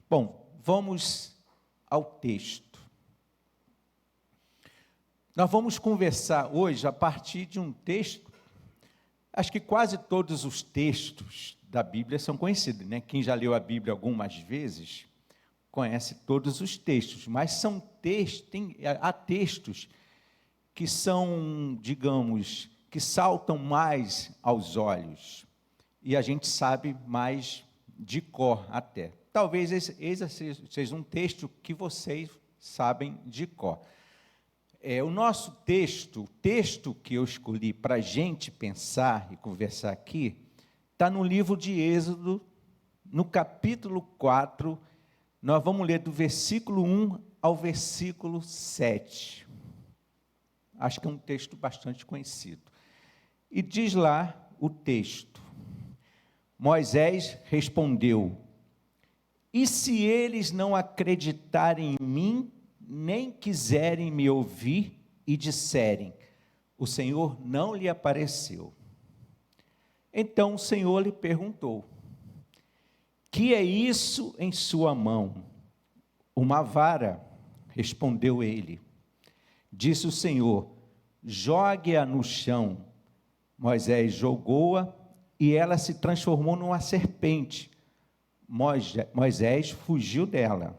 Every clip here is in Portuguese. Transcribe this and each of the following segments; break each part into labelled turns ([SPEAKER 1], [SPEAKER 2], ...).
[SPEAKER 1] Bom, vamos ao texto. Nós vamos conversar hoje a partir de um texto. Acho que quase todos os textos da Bíblia são conhecidos, né? Quem já leu a Bíblia algumas vezes conhece todos os textos, mas há textos que são, digamos, que saltam mais aos olhos e a gente sabe mais de cor até. Talvez esse seja um texto que vocês sabem de cor. O nosso texto, o texto que eu escolhi para a gente pensar e conversar aqui, está no livro de Êxodo, no capítulo 4, nós vamos ler do versículo 1 ao versículo 7. Acho que é um texto bastante conhecido. E diz lá o texto: Moisés respondeu: e se eles não acreditarem em mim, nem quiserem me ouvir e disserem, o Senhor não lhe apareceu? Então o Senhor lhe perguntou: que é isso em sua mão? Uma vara, respondeu ele. Disse o Senhor: jogue-a no chão. Moisés jogou-a e ela se transformou numa serpente. Moisés fugiu dela.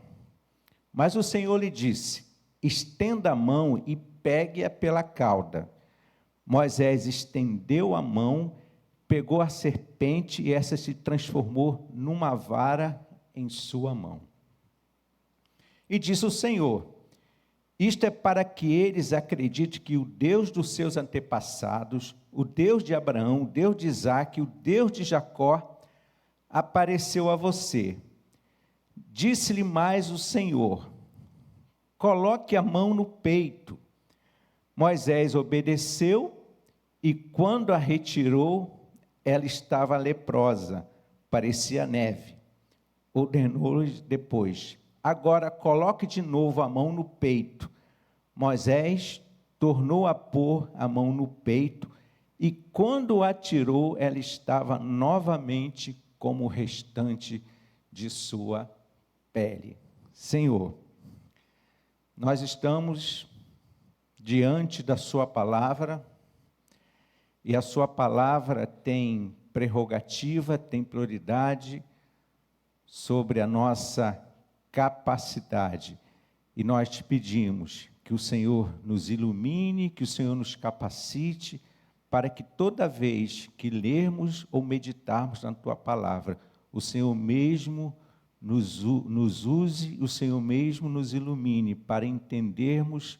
[SPEAKER 1] Mas o Senhor lhe disse: estenda a mão e pegue-a pela cauda. Moisés estendeu a mão, pegou a serpente e essa se transformou numa vara em sua mão. E disse o Senhor: isto é para que eles acreditem que o Deus dos seus antepassados, o Deus de Abraão, o Deus de Isaque, o Deus de Jacó, apareceu a você. Disse-lhe mais o Senhor: coloque a mão no peito. Moisés obedeceu e quando a retirou, ela estava leprosa, parecia neve. Ordenou-lhe depois: agora coloque de novo a mão no peito. Moisés tornou a pôr a mão no peito e quando a tirou, ela estava novamente como o restante de sua pele. Senhor, nós estamos diante da sua palavra, e a sua palavra tem prerrogativa, tem prioridade sobre a nossa capacidade. E nós te pedimos que o Senhor nos ilumine, que o Senhor nos capacite, para que toda vez que lermos ou meditarmos na tua palavra, o Senhor mesmo nos use, o Senhor mesmo nos ilumine para entendermos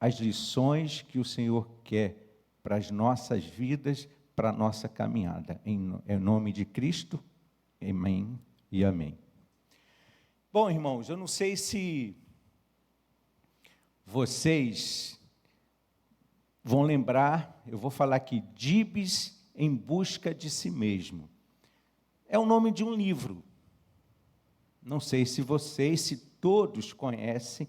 [SPEAKER 1] as lições que o Senhor quer para as nossas vidas, para a nossa caminhada. Em nome de Cristo, amém e amém. Bom, irmãos, eu não sei se vocês vão lembrar, eu vou falar aqui, Dibs em busca de si mesmo. É o nome de um livro. Não sei se vocês, se todos conhecem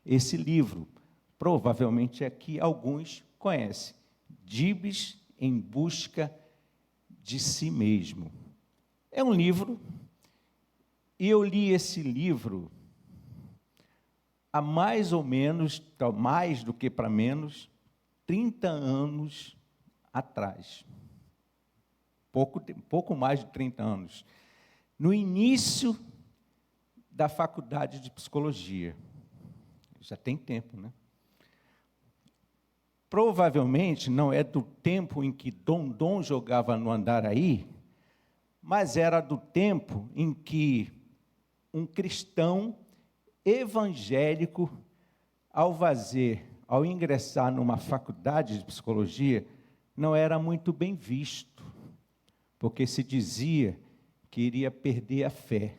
[SPEAKER 1] esse livro. Provavelmente aqui alguns conhecem. Dibs em busca de si mesmo. É um livro, e eu li esse livro há mais ou menos, mais do que para menos, 30 anos atrás. Pouco mais de 30 anos. No início da faculdade de psicologia. Já tem tempo, né? Provavelmente não é do tempo em que Dom jogava no Andaraí, mas era do tempo em que um cristão evangélico, ao ingressar numa faculdade de psicologia, não era muito bem visto, porque se dizia que iria perder a fé.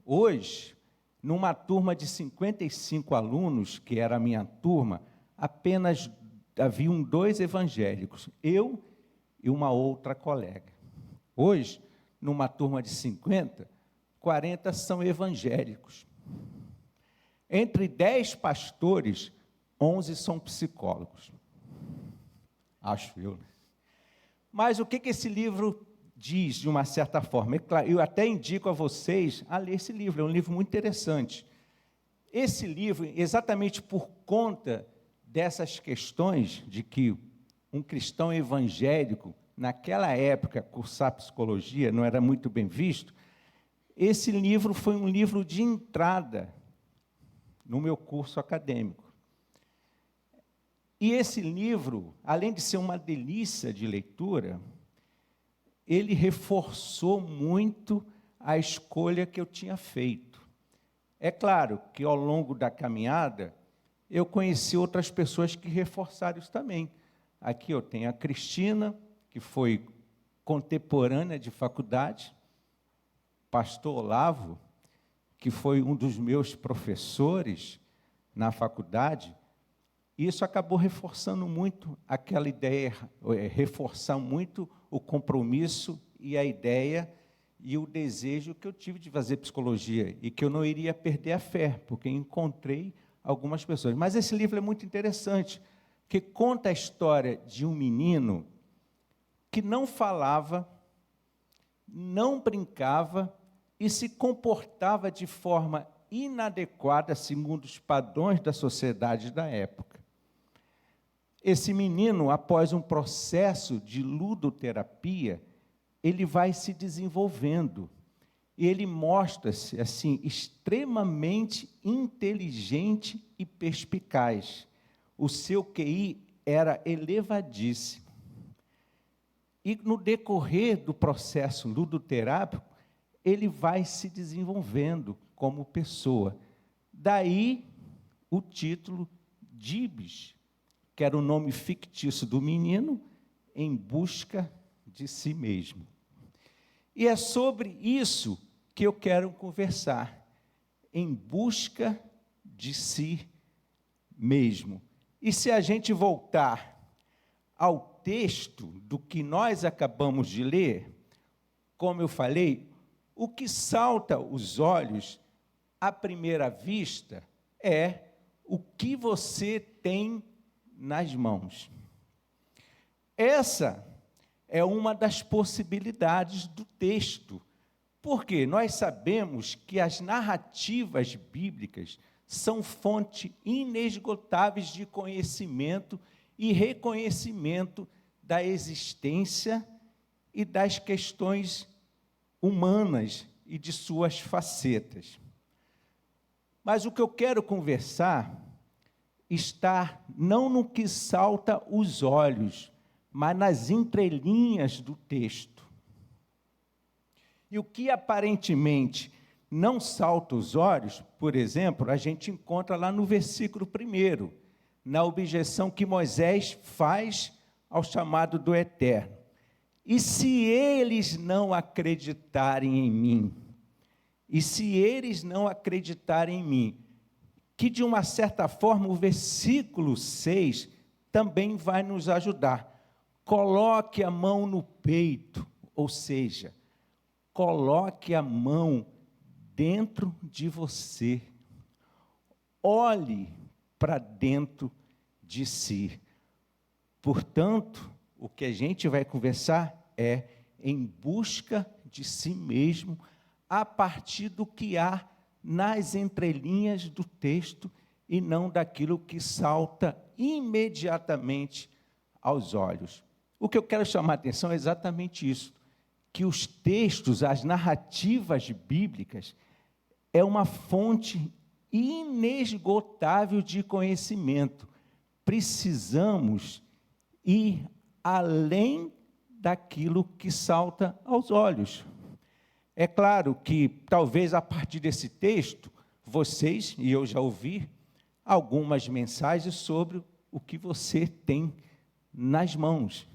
[SPEAKER 1] Hoje, numa turma de 55 alunos, que era a minha turma, apenas haviam 2 evangélicos, eu e uma outra colega. Hoje, numa turma de 50, 40 são evangélicos. Entre 10 pastores, 11 são psicólogos. Acho eu. Mas o que esse livro diz, de uma certa forma, é claro, eu até indico a vocês a ler esse livro, é um livro muito interessante. Esse livro, exatamente por conta dessas questões de que um cristão evangélico, naquela época, cursar psicologia não era muito bem visto, esse livro foi um livro de entrada no meu curso acadêmico. E esse livro, além de ser uma delícia de leitura, ele reforçou muito a escolha que eu tinha feito. É claro que, ao longo da caminhada, eu conheci outras pessoas que reforçaram isso também. Aqui eu tenho a Cristina, que foi contemporânea de faculdade, pastor Olavo, que foi um dos meus professores na faculdade. Isso acabou reforçando muito aquela ideia, reforçar muito o compromisso e a ideia e o desejo que eu tive de fazer psicologia e que eu não iria perder a fé, porque encontrei algumas pessoas. Mas esse livro é muito interessante, que conta a história de um menino que não falava, não brincava e se comportava de forma inadequada, segundo os padrões da sociedade da época. Esse menino, após um processo de ludoterapia, ele vai se desenvolvendo. E ele mostra-se, assim, extremamente inteligente e perspicaz. O seu QI era elevadíssimo. E no decorrer do processo ludoterápico, ele vai se desenvolvendo como pessoa. Daí o título Dibs, que era o nome fictício do menino, em busca de si mesmo. E é sobre isso que eu quero conversar, em busca de si mesmo. E se a gente voltar ao texto do que nós acabamos de ler, como eu falei, o que salta aos olhos à primeira vista é o que você tem nas mãos. Essa é uma das possibilidades do texto, porque nós sabemos que as narrativas bíblicas são fonte inesgotáveis de conhecimento e reconhecimento da existência e das questões humanas e de suas facetas. Mas o que eu quero conversar está não no que salta os olhos, mas nas entrelinhas do texto. E o que aparentemente não salta os olhos, por exemplo, a gente encontra lá no versículo 1, na objeção que Moisés faz ao chamado do Eterno. E se eles não acreditarem em mim? E se eles não acreditarem em mim? Que, de uma certa forma, o versículo 6 também vai nos ajudar. Coloque a mão no peito, ou seja, coloque a mão dentro de você. Olhe para dentro de si. Portanto, o que a gente vai conversar é em busca de si mesmo, a partir do que há nas entrelinhas do texto e não daquilo que salta imediatamente aos olhos. O que eu quero chamar a atenção é exatamente isso, que os textos, as narrativas bíblicas, é uma fonte inesgotável de conhecimento. Precisamos ir além daquilo que salta aos olhos. É claro que, talvez, a partir desse texto, vocês, e eu já ouvi, algumas mensagens sobre o que você tem nas mãos.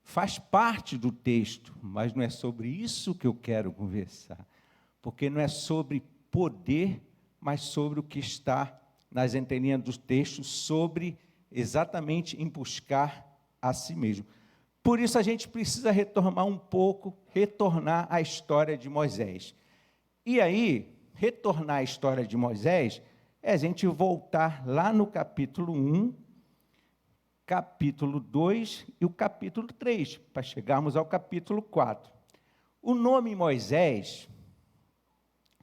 [SPEAKER 1] Faz parte do texto, mas não é sobre isso que eu quero conversar, porque não é sobre poder, mas sobre o que está nas entrelinhas do texto, sobre exatamente em buscar a si mesmo. Por isso a gente precisa retornar à história de Moisés. E aí, retornar à história de Moisés é a gente voltar lá no capítulo 1, capítulo 2 e o capítulo 3, para chegarmos ao capítulo 4. O nome Moisés,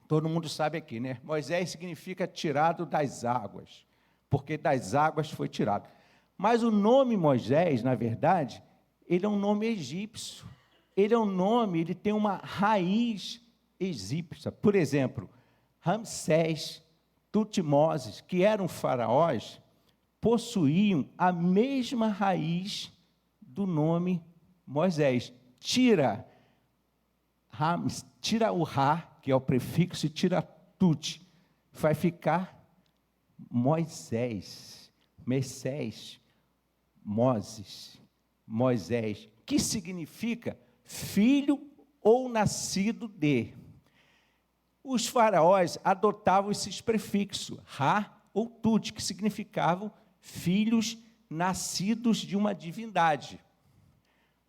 [SPEAKER 1] todo mundo sabe aqui, né? Moisés significa tirado das águas, porque das águas foi tirado. Mas o nome Moisés, na verdade, ele é um nome egípcio. Ele tem uma raiz egípcia. Por exemplo, Ramsés, Tutmoses, que eram faraós, possuíam a mesma raiz do nome Moisés. Tira o Ra, que é o prefixo, e tira Tut, vai ficar Moisés, Messés, Moisés, que significa filho ou nascido de. Os faraós adotavam esses prefixos, Ra ou Tut, que significavam filhos nascidos de uma divindade.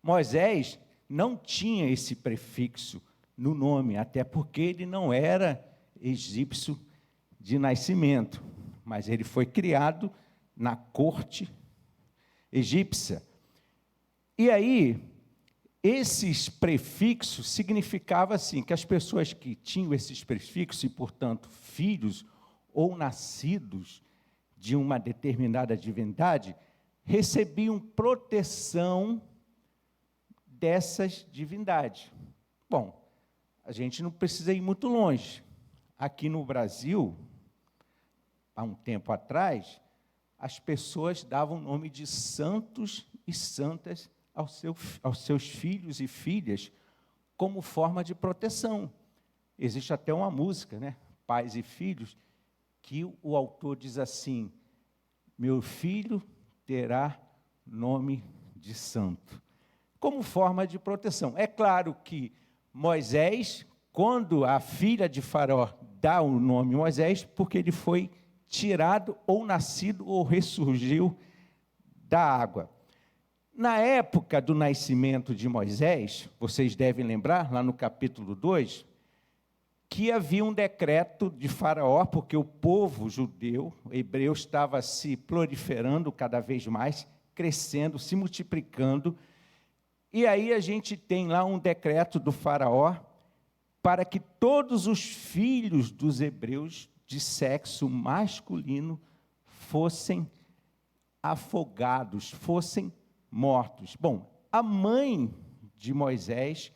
[SPEAKER 1] Moisés não tinha esse prefixo no nome, até porque ele não era egípcio de nascimento, mas ele foi criado na corte egípcia. E aí, esses prefixos significavam assim, que as pessoas que tinham esses prefixos, e portanto filhos ou nascidos de uma determinada divindade, recebiam proteção dessas divindades. Bom, a gente não precisa ir muito longe. Aqui no Brasil, há um tempo atrás, as pessoas davam o nome de santos e santas aos seus filhos e filhas como forma de proteção. Existe até uma música, né? Pais e Filhos, que o autor diz assim: meu filho terá nome de santo, como forma de proteção. É claro que Moisés, quando a filha de Faraó dá o nome Moisés, porque ele foi tirado ou nascido ou ressurgiu da água. Na época do nascimento de Moisés, vocês devem lembrar, lá no capítulo 2, que havia um decreto de Faraó, porque o povo judeu, hebreu, estava se proliferando cada vez mais, crescendo, se multiplicando. E aí a gente tem lá um decreto do Faraó para que todos os filhos dos hebreus de sexo masculino fossem afogados, fossem mortos. Bom, a mãe de Moisés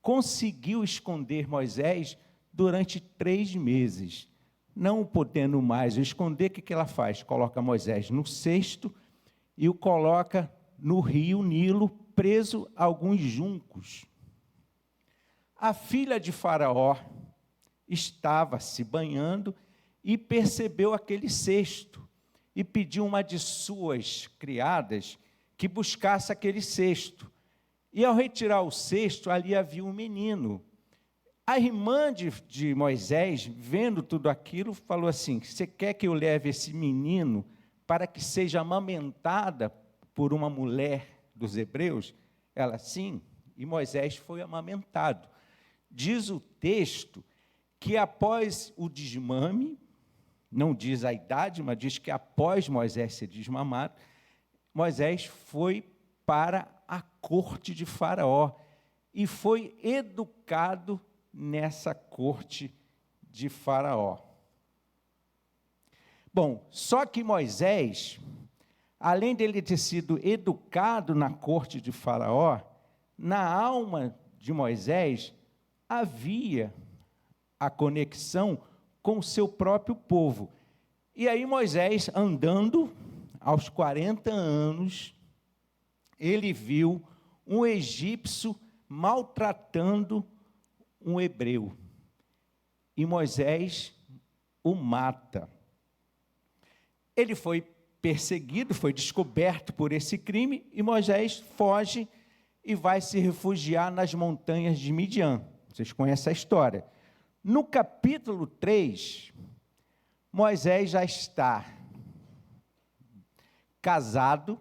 [SPEAKER 1] conseguiu esconder Moisés durante 3 meses. Não podendo mais esconder, o que ela faz? Coloca Moisés no cesto e o coloca no rio Nilo, preso a alguns juncos. A filha de Faraó estava se banhando e percebeu aquele cesto e pediu uma de suas criadas que buscasse aquele cesto. E ao retirar o cesto, ali havia um menino. A irmã de Moisés, vendo tudo aquilo, falou assim: você quer que eu leve esse menino para que seja amamentada por uma mulher dos hebreus? Ela, sim, e Moisés foi amamentado. Diz o texto que após o desmame, não diz a idade, mas diz que após Moisés ser desmamado, Moisés foi para a corte de Faraó e foi educado nessa corte de Faraó. Bom, só que Moisés, além dele ter sido educado na corte de Faraó, na alma de Moisés havia a conexão com o seu próprio povo. E aí Moisés, andando aos 40 anos, ele viu um egípcio maltratando um hebreu. E Moisés o mata. Ele foi perseguido, foi descoberto por esse crime, e Moisés foge e vai se refugiar nas montanhas de Midian. Vocês conhecem a história. No capítulo 3, Moisés já está casado,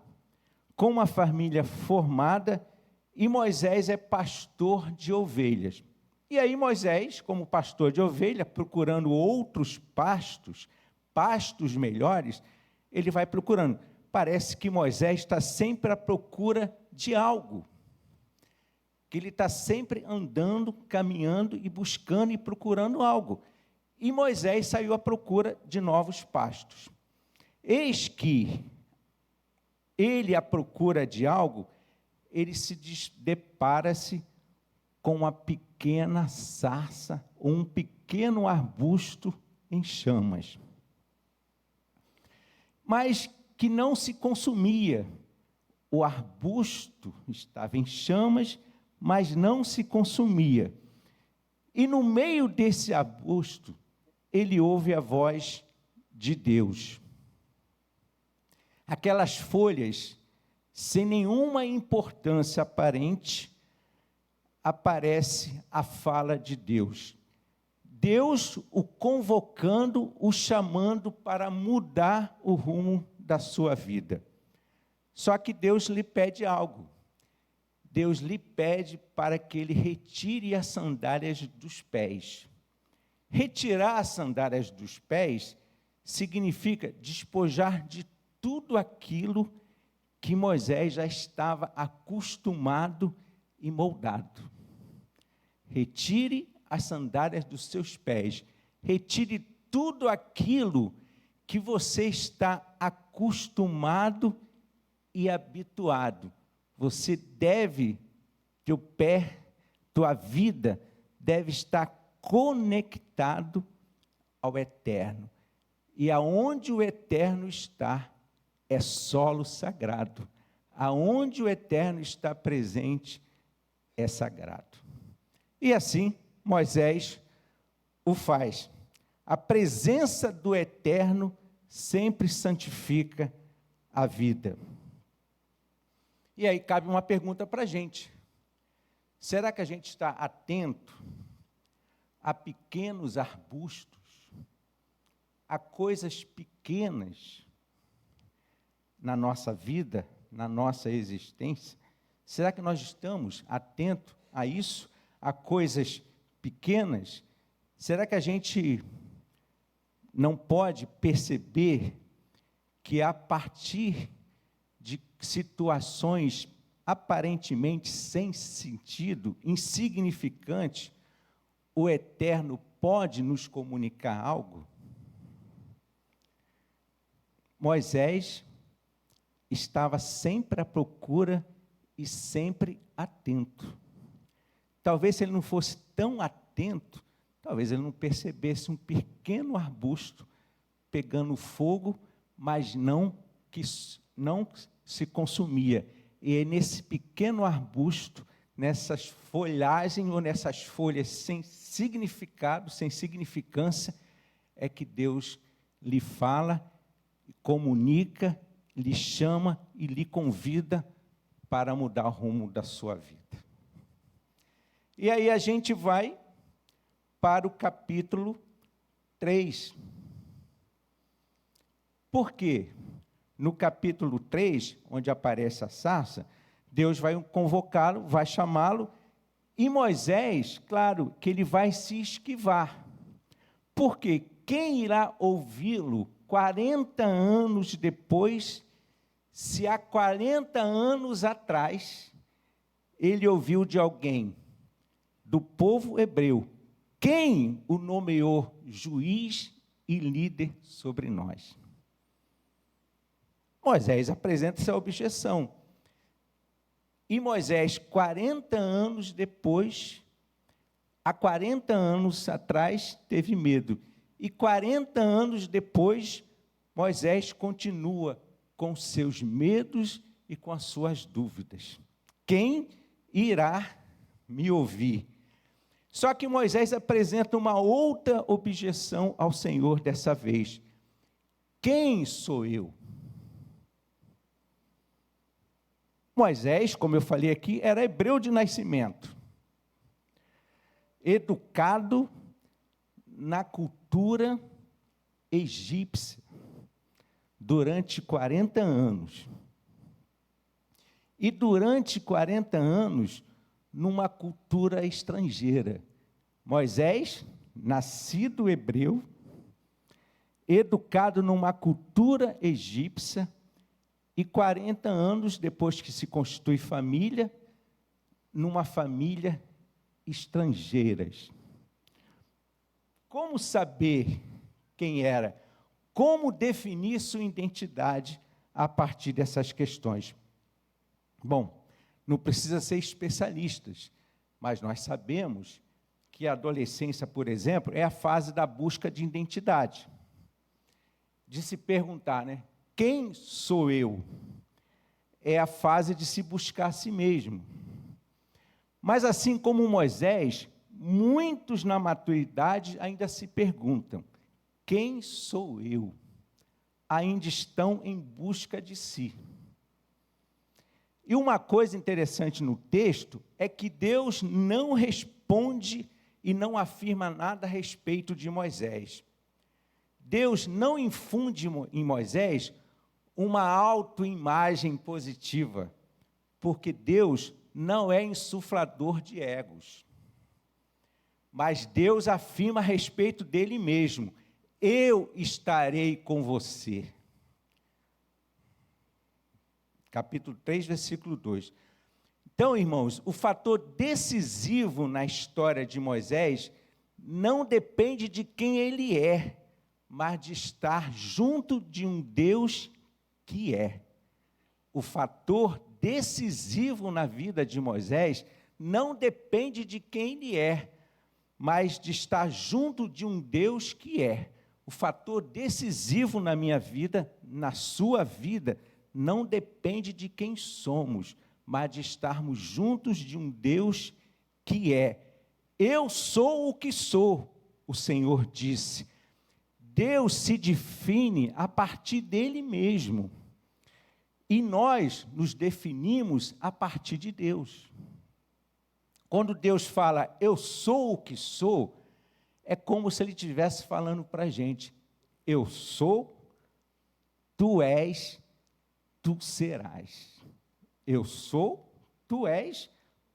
[SPEAKER 1] com uma família formada, e Moisés é pastor de ovelhas. E aí Moisés, como pastor de ovelha, procurando outros pastos melhores, ele vai procurando. parece que Moisés está sempre à procura de algo, que ele está sempre andando, caminhando e buscando e procurando algo. E Moisés saiu à procura de novos pastos. Eis que ele, à procura de algo, ele se depara-se com uma pequena sarça, ou um pequeno arbusto em chamas, mas que não se consumia. O arbusto estava em chamas, mas não se consumia. E no meio desse arbusto, ele ouve a voz de Deus. Aquelas folhas, sem nenhuma importância aparente, aparece a fala de Deus. Deus o convocando, o chamando para mudar o rumo da sua vida. Só que Deus lhe pede algo. Deus lhe pede para que ele retire as sandálias dos pés. Retirar as sandálias dos pés significa despojar de tudo aquilo que Moisés já estava acostumado e moldado. Retire as sandálias dos seus pés. Retire tudo aquilo que você está acostumado e habituado. Você deve, teu pé, tua vida deve estar conectado ao Eterno. E aonde o Eterno está, é solo sagrado. Aonde o Eterno está presente, é sagrado. E assim, Moisés o faz. A presença do Eterno sempre santifica a vida. E aí cabe uma pergunta para a gente. Será que a gente está atento a pequenos arbustos, a coisas pequenas na nossa vida, na nossa existência? Será que nós estamos atentos a isso, a coisas pequenas? Será que a gente não pode perceber que a partir de situações aparentemente sem sentido, insignificantes, o Eterno pode nos comunicar algo? Moisés estava sempre à procura e sempre atento. Talvez se ele não fosse tão atento, talvez ele não percebesse um pequeno arbusto pegando fogo, mas não se consumia. E é nesse pequeno arbusto, nessas folhagens ou nessas folhas sem significado, sem significância, é que Deus lhe fala, comunica, lhe chama e lhe convida para mudar o rumo da sua vida. E aí a gente vai para o capítulo 3. Por quê? No capítulo 3, onde aparece a sarça, Deus vai convocá-lo, vai chamá-lo, e Moisés, claro, que ele vai se esquivar. Porque quem irá ouvi-lo 40 anos depois, se há 40 anos atrás, ele ouviu de alguém do povo hebreu, quem o nomeou juiz e líder sobre nós? Moisés apresenta essa objeção. E Moisés, 40 anos depois, há 40 anos atrás, teve medo. E 40 anos depois, Moisés continua com seus medos e com as suas dúvidas. Quem irá me ouvir? Só que Moisés apresenta uma outra objeção ao Senhor dessa vez. Quem sou eu? Moisés, como eu falei aqui, era hebreu de nascimento, educado na cultura egípcia durante 40 anos. E durante 40 anos, numa cultura estrangeira. Moisés, nascido hebreu, educado numa cultura egípcia, e 40 anos depois que se constitui família, numa família estrangeiras. Como saber quem era? Como definir sua identidade a partir dessas questões? Bom, não precisa ser especialistas, mas nós sabemos que a adolescência, por exemplo, é a fase da busca de identidade. De se perguntar, né? Quem sou eu? É a fase de se buscar a si mesmo. Mas assim como Moisés, muitos na maturidade ainda se perguntam, quem sou eu? Ainda estão em busca de si. E uma coisa interessante no texto é que Deus não responde e não afirma nada a respeito de Moisés. Deus não infunde em Moisés uma autoimagem positiva, porque Deus não é insuflador de egos. Mas Deus afirma a respeito dele mesmo, eu estarei com você. Capítulo 3, versículo 2. Então, irmãos, o fator decisivo na história de Moisés não depende de quem ele é, mas de estar junto de um Deus que é. O fator decisivo na vida de Moisés não depende de quem ele é, mas de estar junto de um Deus que é. O fator decisivo na minha vida, na sua vida, não depende de quem somos, mas de estarmos juntos de um Deus que é. Eu sou o que sou, o Senhor disse. Deus se define a partir dele mesmo. E nós nos definimos a partir de Deus. Quando Deus fala, eu sou o que sou, é como se Ele estivesse falando para a gente, eu sou, tu és, tu serás. Eu sou, tu és,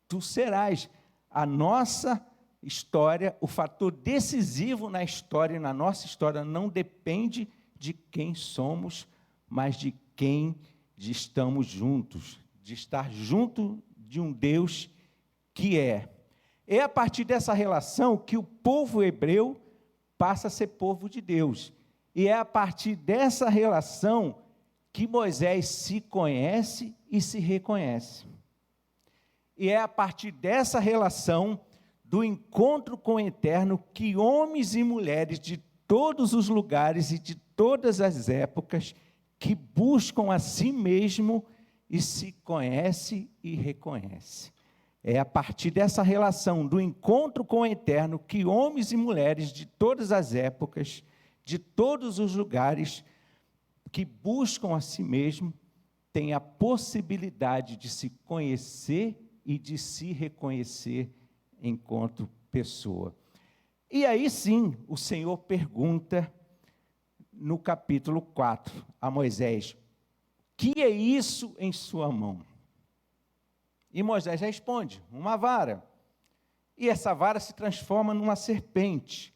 [SPEAKER 1] tu serás. A nossa história, o fator decisivo na história e na nossa história não depende de quem somos, mas de quem estamos juntos, de estar junto de um Deus que é. É a partir dessa relação que o povo hebreu passa a ser povo de Deus. E é a partir dessa relação que Moisés se conhece e se reconhece. E é a partir dessa relação, do encontro com o Eterno, que homens e mulheres de todos os lugares e de todas as épocas, que buscam a si mesmo e se conhece e reconhece. É a partir dessa relação, do encontro com o Eterno, que homens e mulheres de todas as épocas, de todos os lugares, que buscam a si mesmo, têm a possibilidade de se conhecer e de se reconhecer enquanto pessoa. E aí sim, o Senhor pergunta no capítulo 4 a Moisés, que é isso em sua mão? E Moisés responde, uma vara. E essa vara se transforma numa serpente.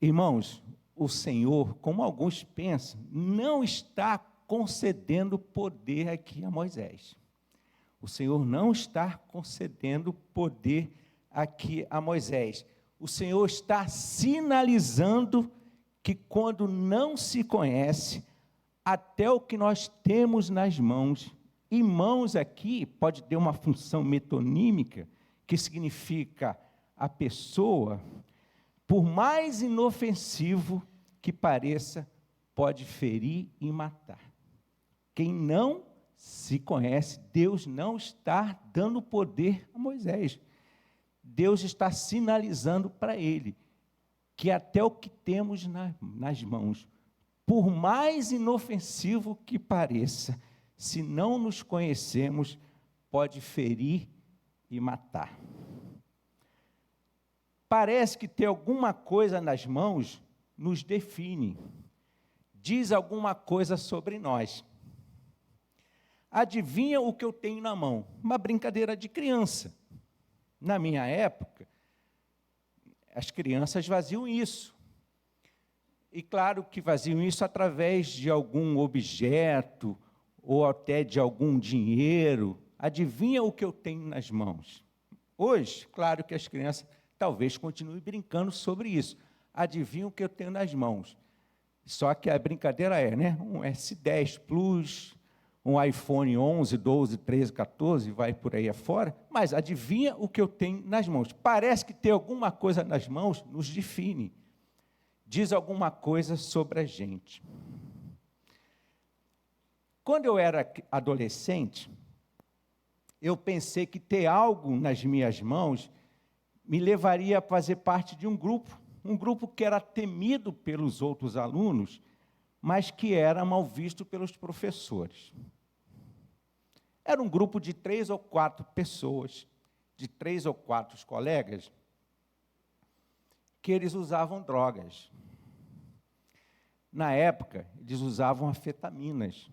[SPEAKER 1] Irmãos, o Senhor, como alguns pensam, não está concedendo poder aqui a Moisés. O Senhor não está concedendo poder aqui a Moisés. O Senhor está sinalizando que quando não se conhece, até o que nós temos nas mãos, e mãos aqui pode ter uma função metonímica, que significa a pessoa, por mais inofensivo que pareça, pode ferir e matar. Quem não se conhece, Deus não está dando poder a Moisés. Deus está sinalizando para ele que até o que temos nas mãos, por mais inofensivo que pareça, se não nos conhecemos, pode ferir e matar. Parece que ter alguma coisa nas mãos nos define, diz alguma coisa sobre nós. Adivinha o que eu tenho na mão? Uma brincadeira de criança. Na minha época, as crianças faziam isso. E claro que faziam isso através de algum objeto ou até de algum dinheiro. Adivinha o que eu tenho nas mãos? Hoje, claro que as crianças talvez continuem brincando sobre isso. Adivinha o que eu tenho nas mãos? Só que a brincadeira é, né? Um S10 Plus, um iPhone 11, 12, 13, 14, vai por aí afora. Mas adivinha o que eu tenho nas mãos? Parece que ter alguma coisa nas mãos nos define. Diz alguma coisa sobre a gente. Quando eu era adolescente, eu pensei que ter algo nas minhas mãos me levaria a fazer parte de um grupo que era temido pelos outros alunos, mas que era mal visto pelos professores. Era um grupo de 3 ou 4 pessoas, de 3 ou 4 colegas, que eles usavam drogas. Na época, eles usavam anfetaminas.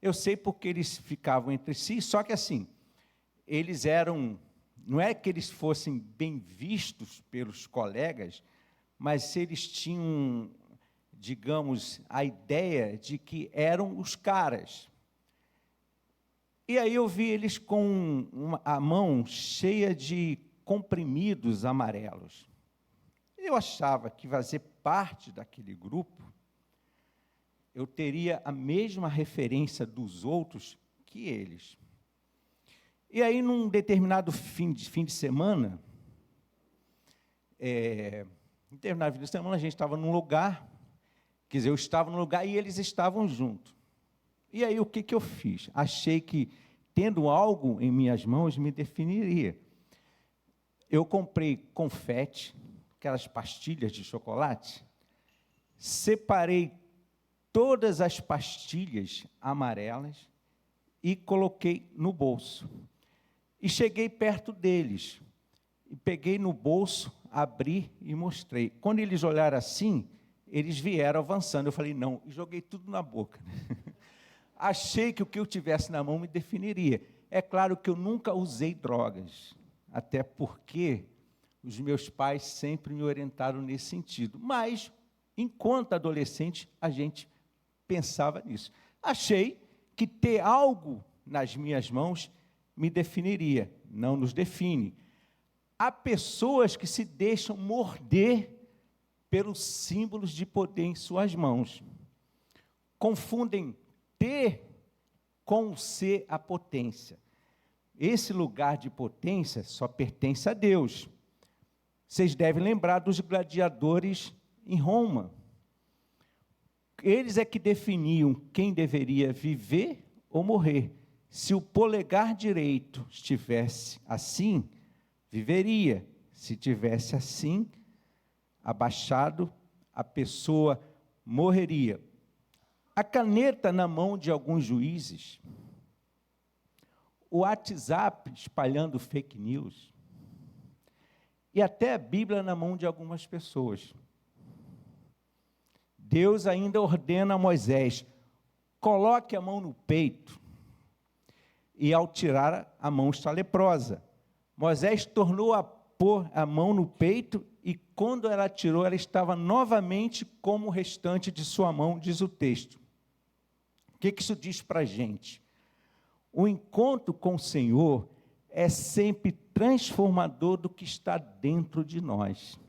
[SPEAKER 1] Eu sei porque eles ficavam entre si, só que assim, eles eram, não é que eles fossem bem vistos pelos colegas, mas eles tinham, digamos, a ideia de que eram os caras. E aí eu vi eles com a mão cheia de comprimidos amarelos. Eu achava que fazer parte daquele grupo, eu teria a mesma referência dos outros que eles. E aí, num determinado fim de semana, a gente estava num lugar, quer dizer, eu estava num lugar e eles estavam juntos. E aí, o que eu fiz? Achei que, tendo algo em minhas mãos, me definiria. Eu comprei confete, aquelas pastilhas de chocolate, separei todas as pastilhas amarelas e coloquei no bolso. E cheguei perto deles, e peguei no bolso, abri e mostrei. Quando eles olharam assim, eles vieram avançando. Eu falei, não, e joguei tudo na boca. Achei que o que eu tivesse na mão me definiria. É claro que eu nunca usei drogas, até porque os meus pais sempre me orientaram nesse sentido. Mas, enquanto adolescente, a gente pensava nisso. Achei que ter algo nas minhas mãos me definiria, não nos define. Há pessoas que se deixam morder pelos símbolos de poder em suas mãos. Confundem ter com ser a potência. Esse lugar de potência só pertence a Deus. Vocês devem lembrar dos gladiadores em Roma. Eles é que definiam quem deveria viver ou morrer. Se o polegar direito estivesse assim, viveria. Se tivesse assim, abaixado, a pessoa morreria. A caneta na mão de alguns juízes, o WhatsApp espalhando fake news, e até a Bíblia na mão de algumas pessoas. Deus ainda ordena a Moisés, coloque a mão no peito, e ao tirar a mão está leprosa. Moisés tornou a pôr a mão no peito, e quando ela tirou, ela estava novamente como o restante de sua mão, diz o texto. O que isso diz para a gente? O encontro com o Senhor é sempre transformador do que está dentro de nós.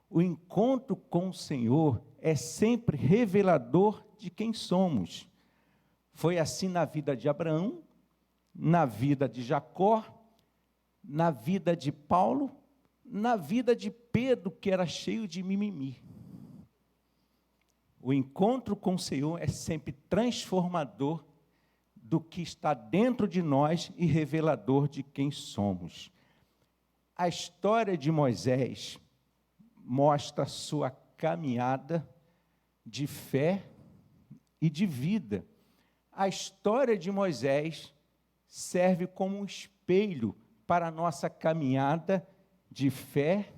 [SPEAKER 1] O encontro com o Senhor é sempre revelador de quem somos. Foi assim na vida de Abraão, na vida de Jacó, na vida de Paulo, na vida de Pedro, que era cheio de mimimi. O encontro com o Senhor é sempre transformador do que está dentro de nós e revelador de quem somos. A história de Moisés mostra sua caminhada de fé e de vida. A história de Moisés serve como um espelho para a nossa caminhada de fé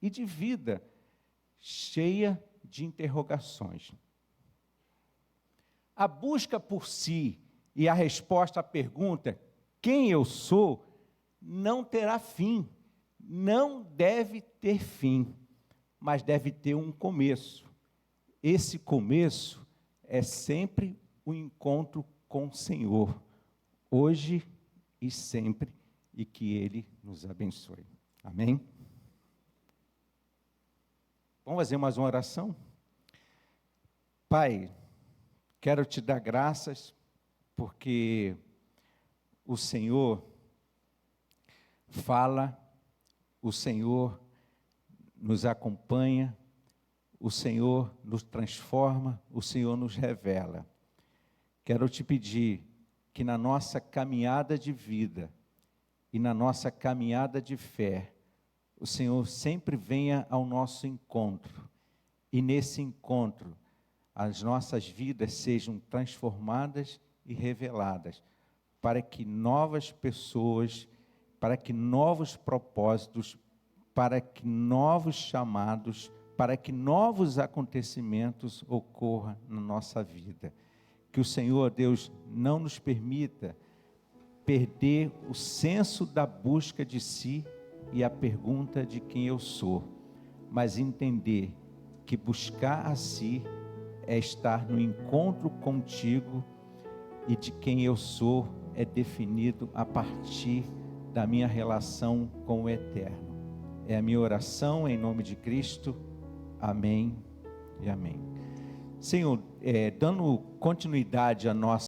[SPEAKER 1] e de vida, cheia de interrogações. A busca por si e a resposta à pergunta, quem eu sou, não terá fim, não deve ter fim, mas deve ter um começo. esse começo é sempre o encontro com o Senhor, hoje e sempre, e que Ele nos abençoe. Amém? Vamos fazer mais uma oração? Pai, quero te dar graças, porque o Senhor fala, o Senhor nos acompanha, o Senhor nos transforma, o Senhor nos revela. Quero te pedir que na nossa caminhada de vida e na nossa caminhada de fé, o Senhor sempre venha ao nosso encontro, e nesse encontro as nossas vidas sejam transformadas e reveladas, para que novas pessoas, para que novos propósitos, para que novos chamados, para que novos acontecimentos ocorram na nossa vida. Que o Senhor, Deus, não nos permita perder o senso da busca de si e a pergunta de quem eu sou, mas entender que buscar a si é estar no encontro contigo, e de quem eu sou é definido a partir da minha relação com o Eterno. É a minha oração em nome de Cristo. Amém e amém. Senhor, dando continuidade à nossa